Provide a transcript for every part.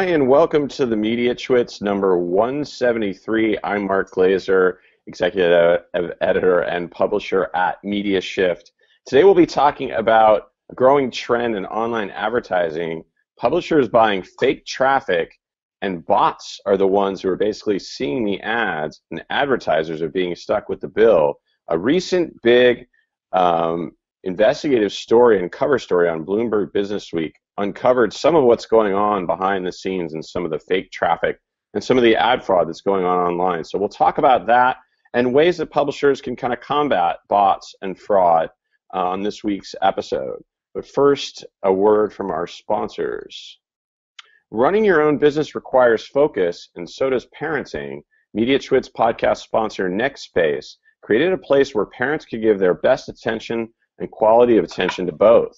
Hi, and welcome to the Mediatwits number 173. I'm Mark Glazer, executive editor and publisher at MediaShift. Today we'll be talking about a growing trend in online advertising. Publishers buying fake traffic, and bots are the ones who are basically seeing the ads, and advertisers are being stuck with the bill. A recent big investigative story and cover story on Bloomberg Businessweek uncovered some of what's going on behind the scenes and some of the fake traffic and some of the ad fraud that's going on online. So we'll talk about that and ways that publishers can kind of combat bots and fraud on this week's episode. But first, a word from our sponsors. Running your own business requires focus, and so does parenting. Mediatwits podcast sponsor NextSpace created a place where parents could give their best attention and quality of attention to both.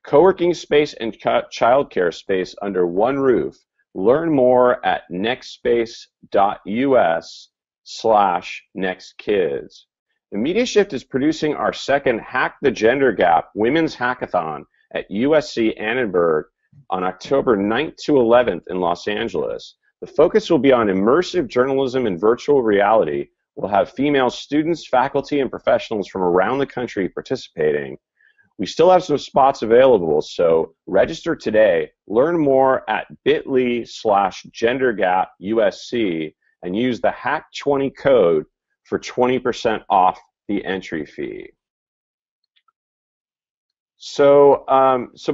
Co-working space and childcare space under one roof. Learn more at nextspace.us/nextkids. The MediaShift is producing our second Hack the Gender Gap Women's Hackathon at USC Annenberg on October 9th to 11th in Los Angeles. The focus will be on immersive journalism and virtual reality. We'll have female students, faculty, and professionals from around the country participating. We still have some spots available, so register today. Learn more at bit.ly/gendergapusc and use the HACK20 code for 20% off the entry fee. So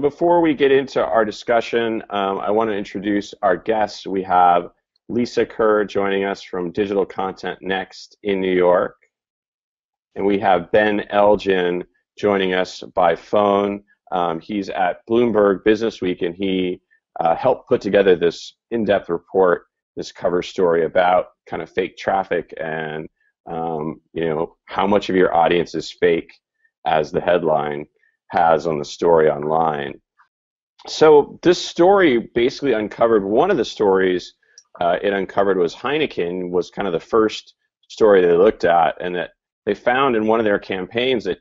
before we get into our discussion, I want to introduce our guests. We have Lisa Kerr joining us from Digital Content Next in New York, and we have Ben Elgin joining us by phone. He's at Bloomberg Businessweek, and he helped put together this in-depth report, this cover story about kind of fake traffic and how much of your audience is fake, as the headline has on the story online. So this story basically uncovered one of the stories it uncovered was Heineken was kind of the first story they looked at, and that they found in one of their campaigns that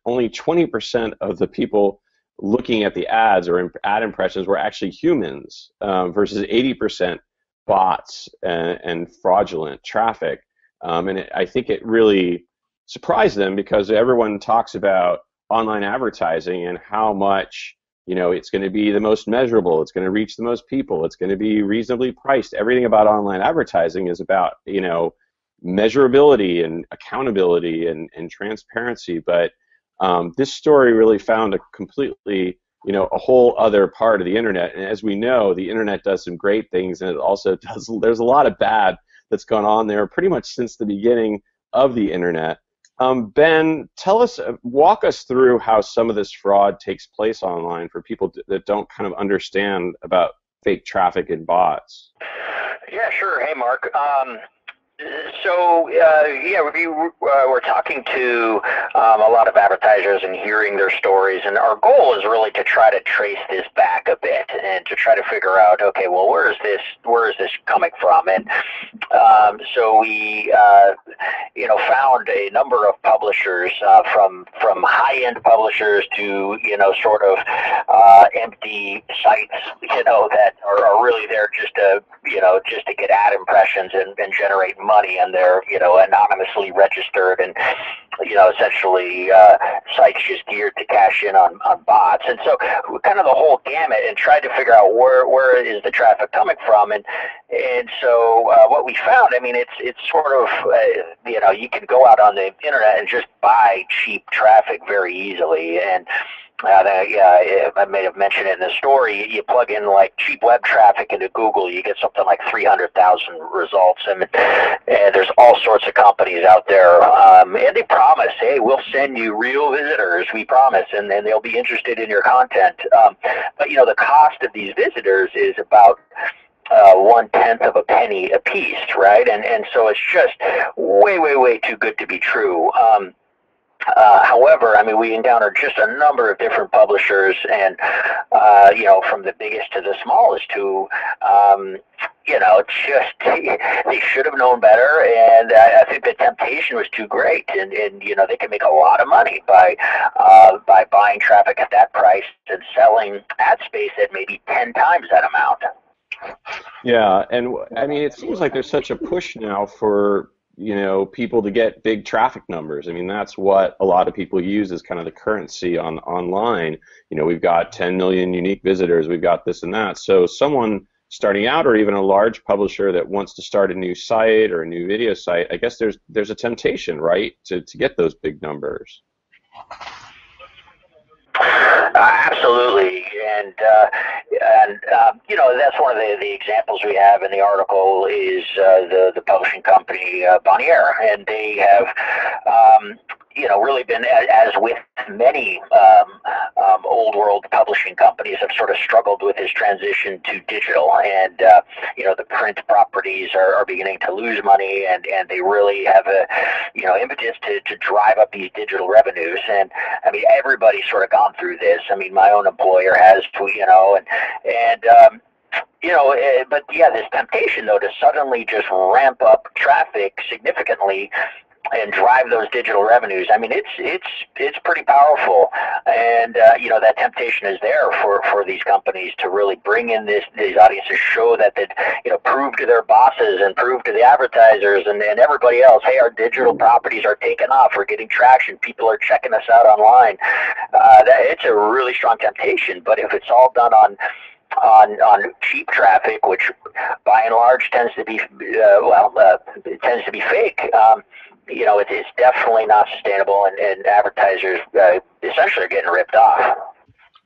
only 20% of the people looking at the ads or ad impressions were actually humans versus 80% bots and fraudulent traffic. I think it really surprised them because everyone talks about online advertising and how much it's going to be the most measurable, it's going to reach the most people, it's going to be reasonably priced. Everything about online advertising is about measurability and accountability and transparency, but this story really found a completely, a whole other part of the internet. And as we know, the internet does some great things, and it also there's a lot of bad that's gone on there pretty much since the beginning of the internet. Ben, walk us through how some of this fraud takes place online for people that don't kind of understand about fake traffic and bots. Yeah, sure. Hey, Mark. We were talking to a lot of advertisers and hearing their stories, and our goal is really to try to trace this back a bit and to try to figure out, okay, well, where is this coming from? And so we found a number of publishers from high-end publishers to sort of empty sites that are really there just to get ad impressions and generate money, and they're anonymously registered and essentially sites just geared to cash in on bots. And so kind of the whole gamut, and tried to figure out where is the traffic coming from. And so what we found, it's sort of you can go out on the internet and just buy cheap traffic very easily. And I may have mentioned it in the story. You plug in like cheap web traffic into Google, you get something like 300,000 results, and there's all sorts of companies out there, and they promise, hey, we'll send you real visitors, we promise, and they'll be interested in your content. But the cost of these visitors is about 1/10 of a penny a piece, right? And so it's just way too good to be true. However, we encountered just a number of different publishers, and from the biggest to the smallest, who they should have known better, and I think the temptation was too great, and they can make a lot of money by buying traffic at that price and selling ad space at maybe 10 times that amount. Yeah, and I mean, it seems like there's such a push now for, people to get big traffic numbers. I mean, that's what a lot of people use as kind of the currency on online. We've got 10 million unique visitors, we've got this and that. So someone starting out, or even a large publisher that wants to start a new site or a new video site, I guess there's a temptation, right, to get those big numbers. Absolutely, and that's one of the examples we have in the article is the publishing company Bonnier, and they have really been, as with many old world publishing companies, have sort of struggled with this transition to digital, and the print properties are beginning to lose money, and they really have a impetus to drive up these digital revenues. And I mean, everybody's sort of gone through this. I mean, my own employer has, but yeah, this temptation though to suddenly just ramp up traffic significantly and drive those digital revenues. I mean, it's pretty powerful, and that temptation is there for these companies to really bring in these audiences, show that prove to their bosses and prove to the advertisers and everybody else, hey, our digital properties are taking off, we're getting traction, people are checking us out online. It's a really strong temptation, but if it's all done on cheap traffic, which by and large tends to be it tends to be fake. It's definitely not sustainable, and advertisers essentially are getting ripped off.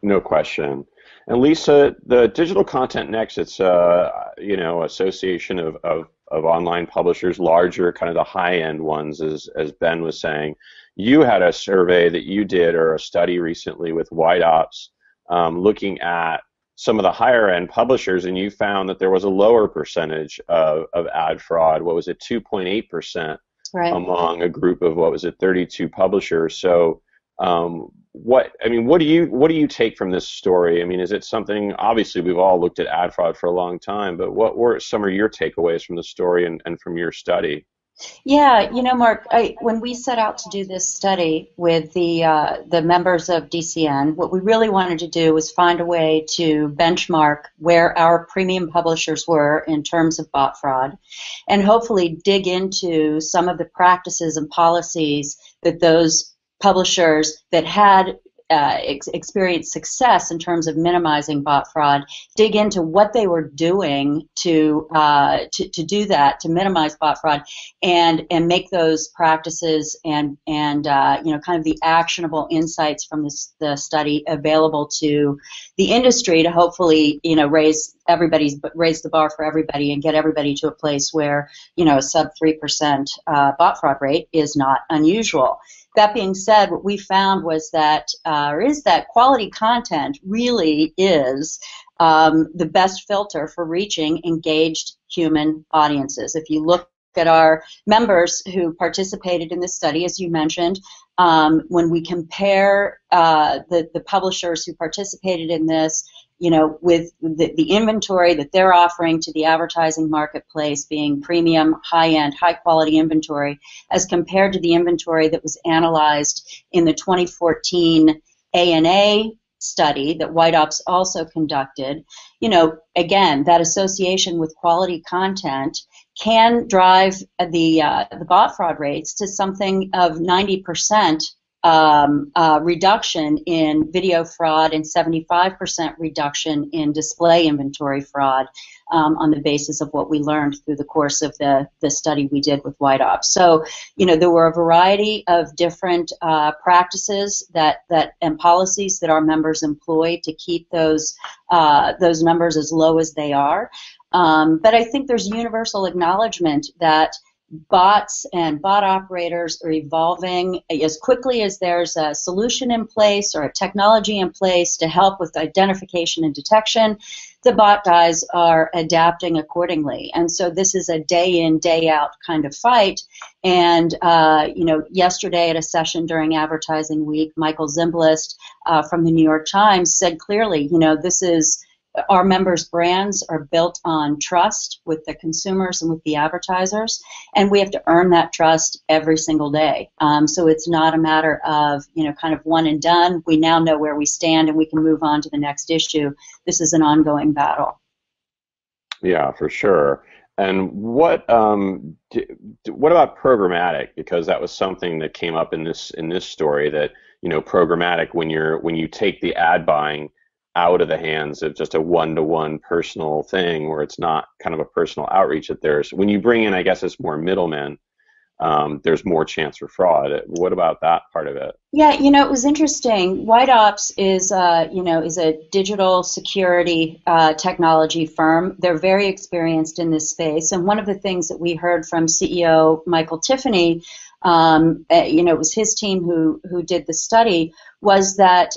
No question. And Lisa, the Digital Content Next, it's association of online publishers, larger, kind of the high-end ones, as Ben was saying. You had a survey that you did, or a study recently with White Ops, looking at some of the higher end publishers, and you found that there was a lower percentage of ad fraud. What was it, 2.8%? Right. Among a group of, 32 publishers. So what do you take from this story? I mean, is it something, obviously we've all looked at ad fraud for a long time, but what were some of your takeaways from the story and from your study? Yeah, Mark, when we set out to do this study with the members of DCN, what we really wanted to do was find a way to benchmark where our premium publishers were in terms of bot fraud, and hopefully dig into some of the practices and policies that those publishers that had experienced success in terms of minimizing bot fraud, dig into what they were doing to do that, to minimize bot fraud, and make those practices and kind of the actionable insights from the study available to the industry to hopefully raise the bar for everybody and get everybody to a place where a sub 3% bot fraud rate is not unusual. That being said, what we found was that quality content really is the best filter for reaching engaged human audiences. If you look at our members who participated in this study, as you mentioned, when we compare the publishers who participated in this, with the inventory that they're offering to the advertising marketplace being premium, high-end, high-quality inventory, as compared to the inventory that was analyzed in the 2014 ANA study that White Ops also conducted, again, that association with quality content can drive the bot fraud rates to something of 90% reduction in video fraud and 75% reduction in display inventory fraud on the basis of what we learned through the course of the study we did with White Ops. So, there were a variety of different practices and policies that our members employ to keep those numbers as low as they are. But I think there's universal acknowledgement that bots and bot operators are evolving as quickly as there's a solution in place or a technology in place to help with identification and detection. The bot guys are adapting accordingly. And so this is a day in, day out kind of fight. And, yesterday at a session during Advertising Week, Michael Zimbalist from the New York Times said clearly, this is our members' brands are built on trust with the consumers and with the advertisers, and we have to earn that trust every single day. So it's not a matter of, kind of one and done. We now know where we stand and we can move on to the next issue. This is an ongoing battle. Yeah, for sure. And what about programmatic? Because that was something that came up in this story that, programmatic when you take the ad buying out of the hands of just a one-to-one personal thing where it's not kind of a personal outreach that there's when you bring in, I guess it's more middlemen, there's more chance for fraud. What about that part of it? Yeah, it was interesting. White Ops is a digital security technology firm. They're very experienced in this space. And one of the things that we heard from CEO Michael Tiffany, it was his team who did the study, was that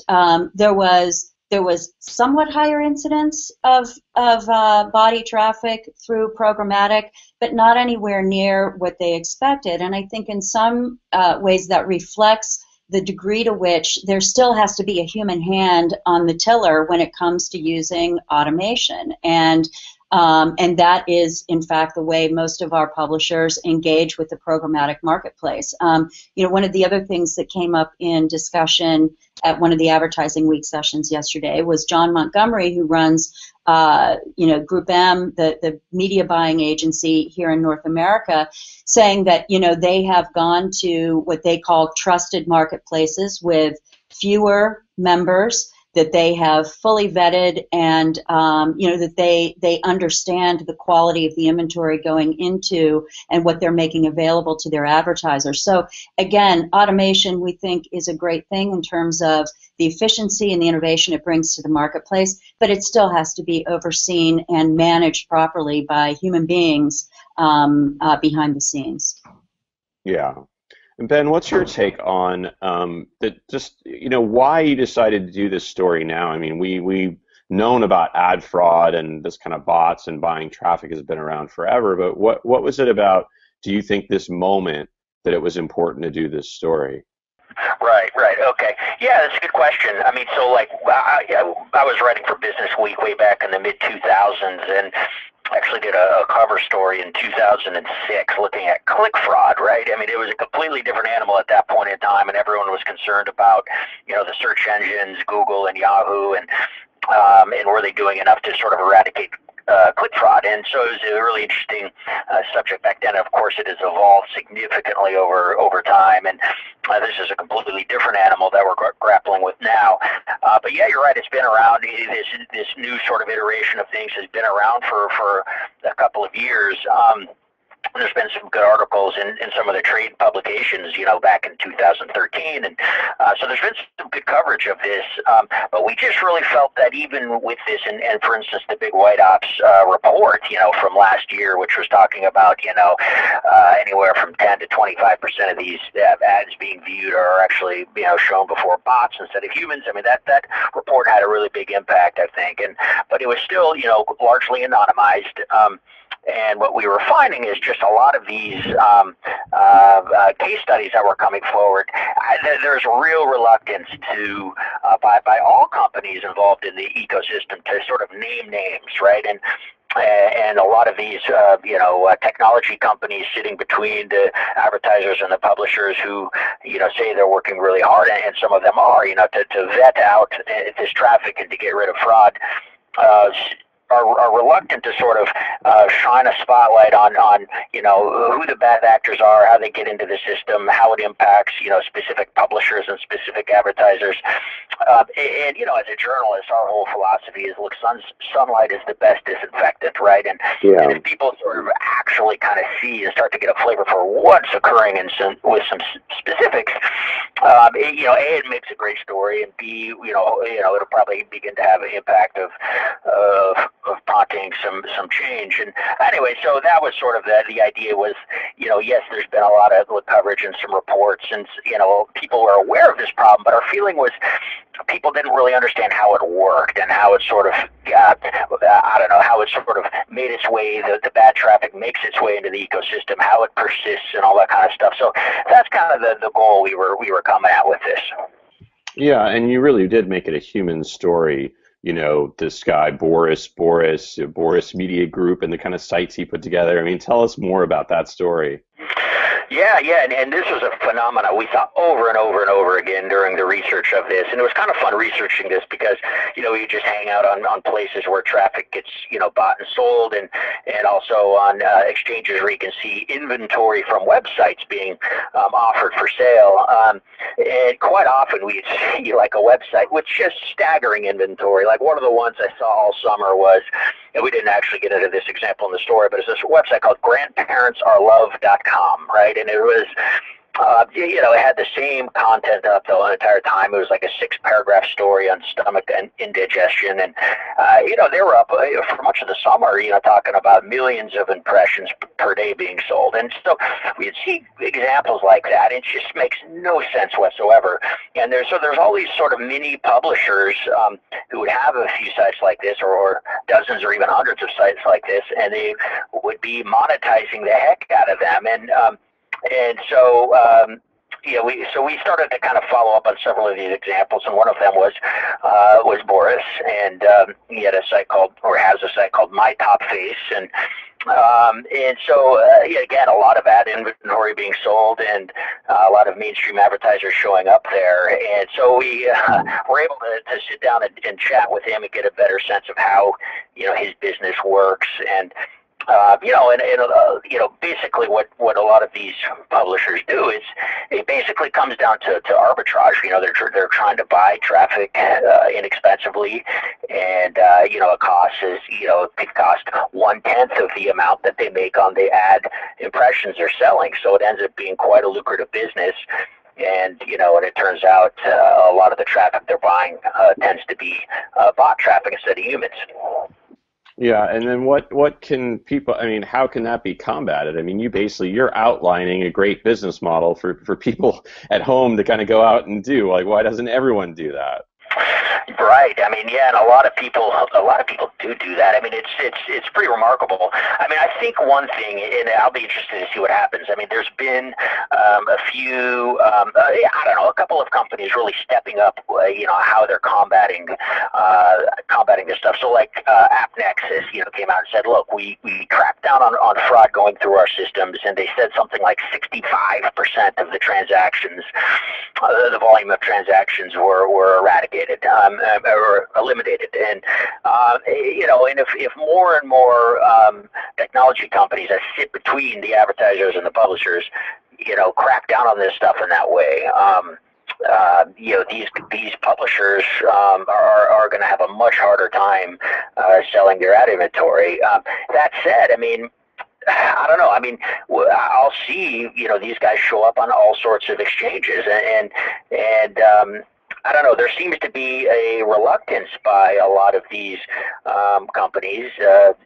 there was somewhat higher incidence of body traffic through programmatic, but not anywhere near what they expected. And I think in some ways that reflects the degree to which there still has to be a human hand on the tiller when it comes to using automation. And that is, in fact, the way most of our publishers engage with the programmatic marketplace. One of the other things that came up in discussion at one of the Advertising Week sessions yesterday was John Montgomery, who runs Group M, the media buying agency here in North America, saying that, they have gone to what they call trusted marketplaces with fewer members, that they have fully vetted, and that they understand the quality of the inventory going into and what they're making available to their advertisers. So again, automation we think is a great thing in terms of the efficiency and the innovation it brings to the marketplace, but it still has to be overseen and managed properly by human beings behind the scenes. Yeah. And Ben, what's your take on why you decided to do this story now? I mean, we've known about ad fraud and this kind of bots and buying traffic has been around forever, but what was it about, do you think, this moment that it was important to do this story? Right. Okay. Yeah, that's a good question. I mean, so like I was writing for Business Week way back in the mid 2000s, and actually did a cover story in 2006 looking at click fraud, right? I mean, it was a completely different animal at that point in time, and everyone was concerned about, the search engines, Google and Yahoo, and were they doing enough to sort of eradicate click fraud? And so it was a really interesting subject back then. Of course, it has evolved significantly over time, and this is a completely different animal that we're grappling with now. But yeah, you're right. It's been around. This new sort of iteration of things has been around for a couple of years. There's been some good articles in some of the trade publications, back in 2013, and so there's been some good coverage of this. But we just really felt that even with this, and for instance, the big White Ops report, from last year, which was talking about, anywhere from 10 to 25% of these ads being viewed are actually, shown before bots instead of humans. I mean, that report had a really big impact, I think, but it was still, largely anonymized. And what we were finding is just a lot of these case studies that were coming forward. There's real reluctance to by all companies involved in the ecosystem to sort of name names, right? And a lot of these, technology companies sitting between the advertisers and the publishers who, say they're working really hard, and some of them are, to vet out this traffic and to get rid of fraud. Are reluctant to sort of shine a spotlight on who the bad actors are, how they get into the system, how it impacts specific publishers and specific advertisers. And as a journalist, our whole philosophy is, look, sunlight is the best disinfectant, right? And if people sort of actually kind of see and start to get a flavor for what's occurring with some specifics, it makes a great story, and B, it'll probably begin to have an impact of prompting some change. And anyway, so that was sort of the idea was, yes, there's been a lot of coverage and some reports, and people were aware of this problem, but our feeling was people didn't really understand how it worked and how it sort of how it sort of made its way, the bad traffic makes its way into the ecosystem, how it persists and all that kind of stuff. So that's kind of the goal we were coming at with this. Yeah, and you really did make it a human story. This guy, Boris Media Group, and the kind of sites he put together. I mean, tell us more about that story. Yeah, and this was a phenomenon we saw over and over and over again during the research of this, and it was kind of fun researching this because, you just hang out on places where traffic gets, bought and sold, and also on exchanges where you can see inventory from websites being offered for sale, and quite often we'd see like a website with just staggering inventory. Like one of the ones I saw all summer was, and we didn't actually get into this example in the story, but it's this website called grandparentsareLove.com, right? And it was, it had the same content up the entire time. It was like a 6-paragraph story on stomach and indigestion. And, they were up for much of the summer, talking about millions of impressions per day being sold. And so we'd see examples like that. It just makes no sense whatsoever. And there's all these sort of mini publishers who would have a few sites like this, or dozens or even hundreds of sites like this, and they would be monetizing the heck out of them. And so, we started to kind of follow up on several of these examples, and one of them was Boris, and he had a site called, or has a site called My Top Face, and so again, a lot of ad inventory being sold, and a lot of mainstream advertisers showing up there, and so we were able to sit down and chat with him and get a better sense of how his business works. And basically what a lot of these publishers do is it basically comes down to arbitrage. They're trying to buy traffic inexpensively, and it could cost 1/10 of the amount that they make on the ad impressions they're selling. So it ends up being quite a lucrative business. And it turns out a lot of the traffic they're buying tends to be bot traffic instead of humans. Yeah, and then what can people, how can that be combated? You're outlining a great business model for people at home to kind of go out and do. Like, why doesn't everyone do that? Right. And a lot of people do that. It's pretty remarkable. I think one thing, and I'll be interested to see what happens. There's been a few, a couple of companies really stepping up, how they're combating this stuff. So like AppNexus, came out and said, look, we cracked down on fraud going through our systems, and they said something like 65% of the transactions, the volume of transactions were eradicated. Or eliminated, and and if more and more technology companies that sit between the advertisers and the publishers, crack down on this stuff in that way, these publishers are going to have a much harder time selling their ad inventory. That said, I don't know. I'll see these guys show up on all sorts of exchanges, and I don't know. There seems to be a reluctance by a lot of these companies to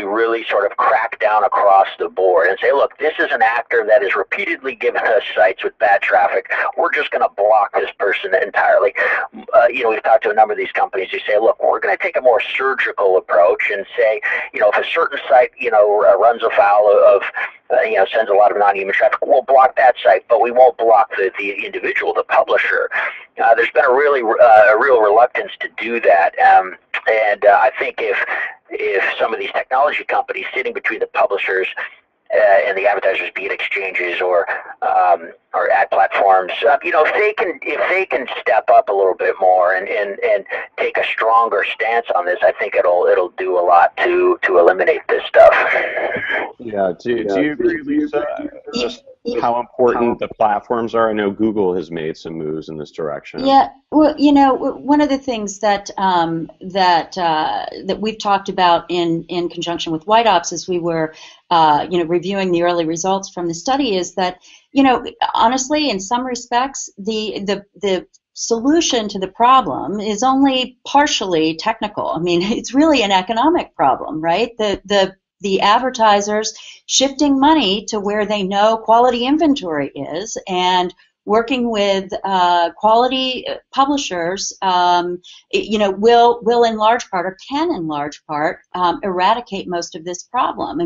really sort of crack down across the board and say, look, this is an actor that has repeatedly given us sites with bad traffic. We're just going to block this person entirely. We've talked to a number of these companies who say, look, we're going to take a more surgical approach and say, if a certain site, runs afoul of sends a lot of non-human traffic, we'll block that site, but we won't block the individual, the publisher. There's been a real reluctance to do that, and I think if some of these technology companies sitting between the publishers and the advertisers, be it exchanges or ad platforms, if they can step up a little bit more and take a stronger stance on this, I think it'll do a lot to eliminate this stuff. Yeah. Do you agree, Lisa? Just how important the platforms are? I know Google has made some moves in this direction. Yeah. Well, one of the things that we've talked about in conjunction with White Ops as we were reviewing the early results from the study is that honestly, in some respects, the solution to the problem is only partially technical. It's really an economic problem, right? The advertisers shifting money to where they know quality inventory is, and working with quality publishers, will in large part, or can in large part, eradicate most of this problem.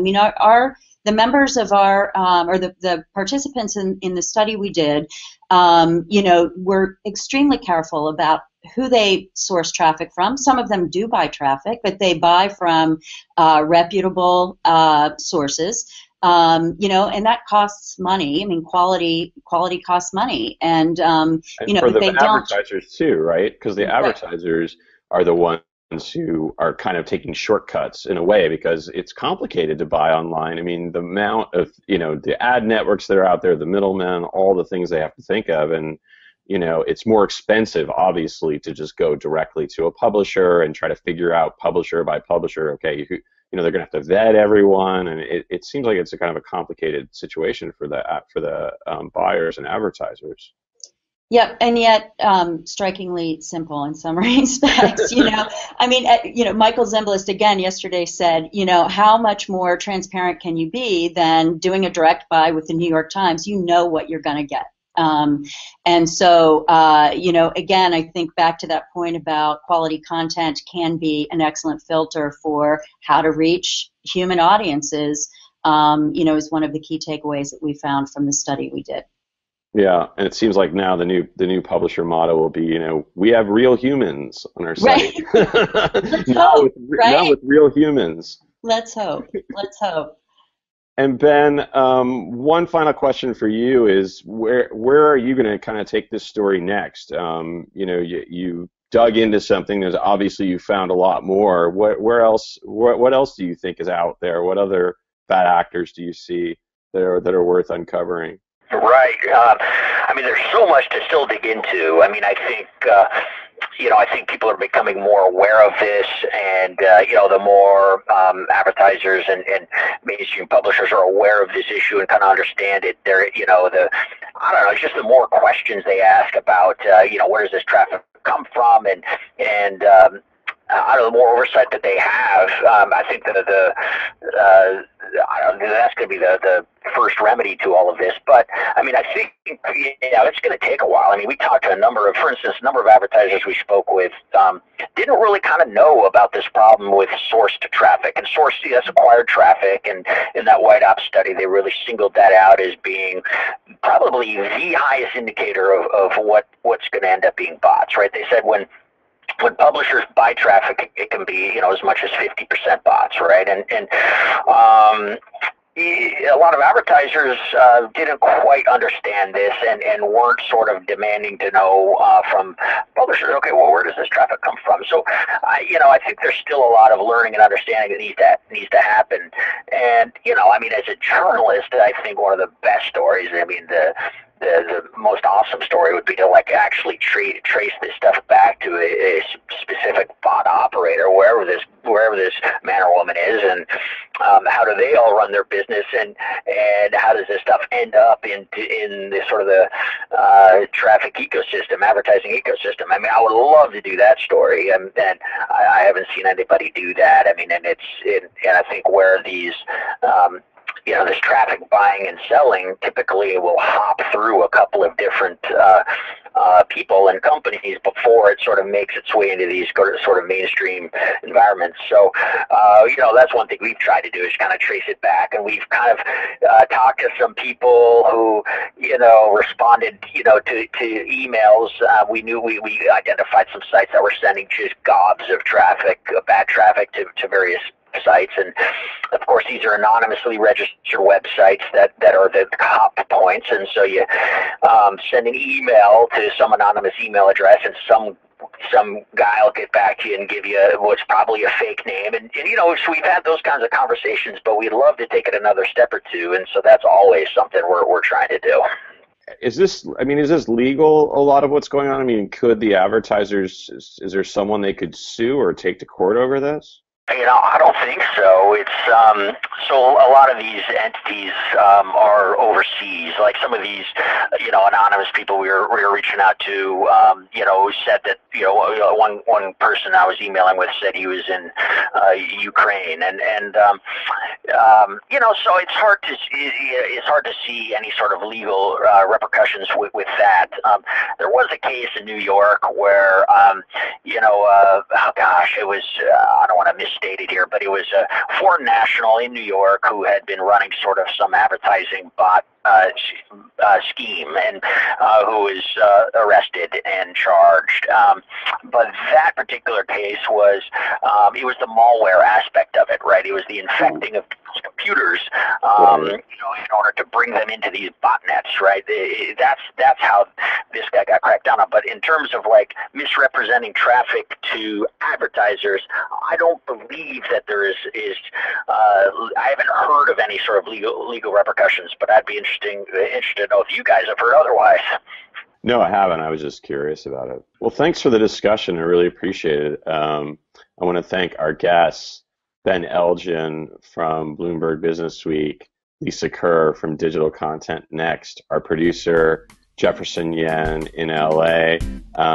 The members of our, or the participants in the study we did, were extremely careful about who they source traffic from. Some of them do buy traffic, but they buy from reputable sources. And that costs money. I mean, quality costs money, and And for if the they don't, advertisers too, right? Because the right. advertisers are the ones who are kind of taking shortcuts in a way because it's complicated to buy online. I mean, the amount of, the ad networks that are out there, the middlemen, all the things they have to think of, and it's more expensive, obviously, to just go directly to a publisher and try to figure out publisher by publisher. Okay, they're going to have to vet everyone, and it seems like it's a kind of a complicated situation for the buyers and advertisers. Yep, and yet strikingly simple in some respects. I mean, Michael Zemblist again yesterday said, how much more transparent can you be than doing a direct buy with the New York Times? You know what you're going to get. And so, again, I think back to that point about quality content can be an excellent filter for how to reach human audiences, is one of the key takeaways that we found from the study we did. Yeah, and it seems like now the new publisher motto will be, we have real humans on our site. Let's hope, right? Not with real humans. Let's hope. Let's hope. And Ben, one final question for you is where are you going to kind of take this story next? You dug into something. There's obviously you found a lot more. What else do you think is out there? What other bad actors do you see that are worth uncovering? Right. I mean, there's so much to still dig into. I mean, I think people are becoming more aware of this, and the more advertisers and mainstream publishers are aware of this issue and kind of understand it, it's just the more questions they ask about, where does this traffic come from, and out of the more oversight that they have, I think that that's going to be the first remedy to all of this. But I mean, I think it's going to take a while. I mean, we talked to a number of advertisers we spoke with didn't really kind of know about this problem with source to traffic, and source, that's acquired traffic. And in that White Ops study, they really singled that out as being probably the highest indicator of what's going to end up being bots. Right? They said when publishers buy traffic, it can be as much as 50% bots, right? And a lot of advertisers didn't quite understand this and weren't sort of demanding to know from publishers, okay, well, where does this traffic come from? So, I think there's still a lot of learning and understanding that needs to happen. And, I mean, as a journalist, I think one of the best stories, I mean, the most awesome story would be to actually trace this stuff back to a specific bot operator, wherever this man or woman is, and how do they all run their business, and how does this stuff end up in the sort of the traffic ecosystem, advertising ecosystem. I mean, I would love to do that story, and I haven't seen anybody do that. I mean, and I think where these this traffic buying and selling typically will hop through a couple of different people and companies before it sort of makes its way into these sort of mainstream environments. So, that's one thing we've tried to do is kind of trace it back. And we've kind of talked to some people who, responded, to emails. We knew we identified some sites that were sending just gobs of traffic, bad traffic to various sites, and of course these are anonymously registered websites that are the hop points, and so you send an email to some anonymous email address, and some guy will get back to you and give you what's probably a fake name, and so we've had those kinds of conversations, but we'd love to take it another step or two, and so that's always something we're trying to do. Is this legal, a lot of what's going on? I mean, could the advertisers, is there someone they could sue or take to court over this? I don't think so. It's so a lot of these entities are overseas. Like some of these, anonymous people we were reaching out to, said that one person I was emailing with said he was in Ukraine, and so it's hard to see any sort of legal repercussions with that. There was a case in New York where it was I don't want to misstate it here, but it was a foreign national in New York who had been running sort of some advertising bot scheme, and who was arrested and charged. But that particular case was it was the malware aspect of it, right? It was the infecting of people's computers, Right. in order to bring them into these botnets, right? That's how this guy got cracked down on. But in terms of like misrepresenting traffic to advertisers, I don't believe that there is I haven't heard of any sort of legal repercussions, but I'd be interested to know if you guys have heard otherwise. No, I haven't. I was just curious about it. Well, thanks for the discussion. I really appreciate it. I want to thank our guests, Ben Elgin from Bloomberg Businessweek, Lisa Kerr from Digital Content Next, our producer, Jefferson Yen in LA.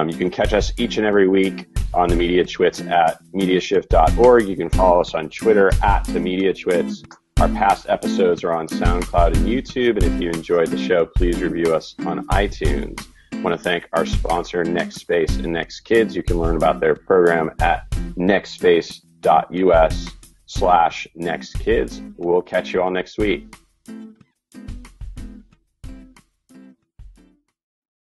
You can catch us each and every week on the Mediatwits at mediashift.org. You can follow us on Twitter at the Mediatwits. Our past episodes are on SoundCloud and YouTube. And if you enjoyed the show, please review us on iTunes. I want to thank our sponsor, NextSpace and NextKids. You can learn about their program at nextspace.us/nextkids. We'll catch you all next week.